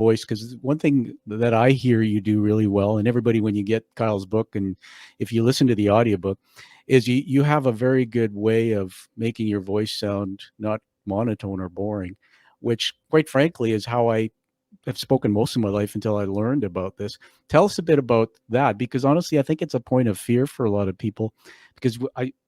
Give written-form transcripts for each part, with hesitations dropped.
voice, because one thing that I hear you do really well, and everybody, when you get Kyle's book and if you listen to the audiobook, is you have a very good way of making your voice sound not monotone or boring, which quite frankly is how I have spoken most of my life until I learned about this. Tell us a bit about that, because honestly, I think it's a point of fear for a lot of people, because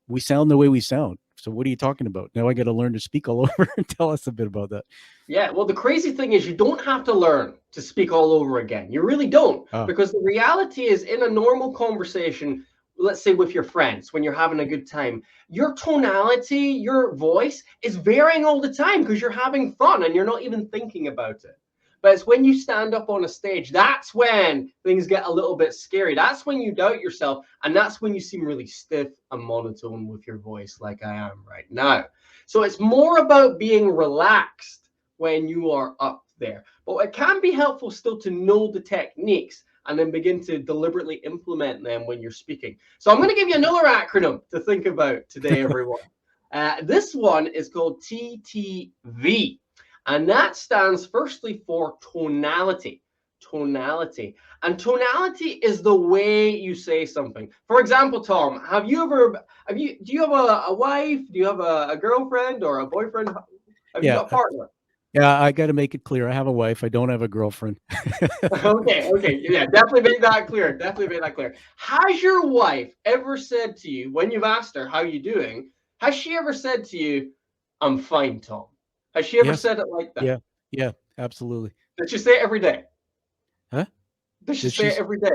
we sound the way we sound. So what are you talking about? Now I got to learn to speak all over. Tell us a bit about that. Yeah, well, the crazy thing is you don't have to learn to speak all over again. You really don't, Ah, because the reality is in a normal conversation, let's say with your friends, when you're having a good time, your tonality, your voice is varying all the time because you're having fun and you're not even thinking about it. But it's when you stand up on a stage, that's when things get a little bit scary. That's when you doubt yourself. And that's when you seem really stiff and monotone with your voice, like I am right now. So it's more about being relaxed when you are up there. But it can be helpful still to know the techniques and then begin to deliberately implement them when you're speaking. So I'm going to give you another acronym to think about today, everyone. This one is called TTV, and that stands firstly for tonality. Tonality. And tonality is the way you say something. For example, Tom, do you have a wife? Do you have a girlfriend or a boyfriend? Have you yeah, got a partner? yeah. I got to make it clear. I have a wife. I don't have a girlfriend. Okay, yeah, definitely make that clear. Definitely make that clear. Has your wife ever said to you when you've asked her how you doing? Has she ever said to you, "I'm fine, Tom"? Has she ever Yes. said it like that? Yeah. Yeah. Absolutely. Does she say it every day? Huh? Does she Does say she? it every day?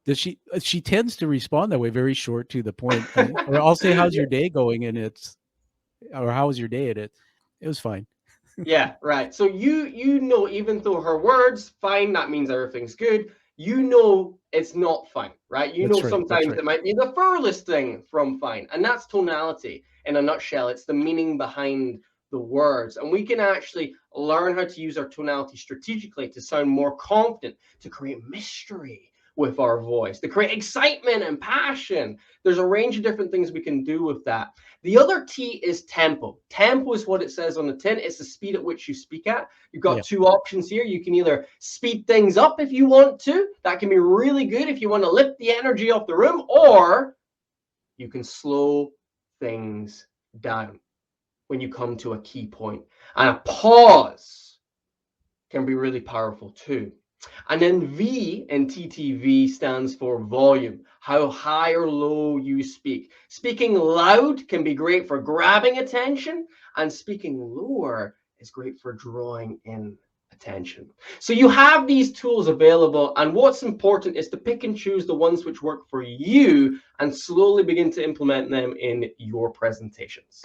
Does she? She tends to respond that way, very short to the point. Or I'll say, "How's your day going?" And it's, or "How was your day?" And it was fine. Yeah, right. So you know, even though her words fine, that means everything's good. You know it's not fine, right? You know That's right. That's sometimes right. it might be the furthest thing from fine, and that's tonality in a nutshell. It's the meaning behind the words, and we can actually learn how to use our tonality strategically to sound more confident, to create mystery with our voice, to create excitement and passion. There's a range of different things we can do with that. The other T is tempo. Tempo is what it says on the tin. It's the speed at which you speak at. You've got Yeah. two options here. You can either speed things up if you want to. That can be really good if you want to lift the energy off the room, or you can slow things down when you come to a key point. And a pause can be really powerful too. And then V in TTV stands for volume, how high or low you speak. Speaking loud can be great for grabbing attention, and speaking lower is great for drawing in attention. So you have these tools available, and what's important is to pick and choose the ones which work for you and slowly begin to implement them in your presentations.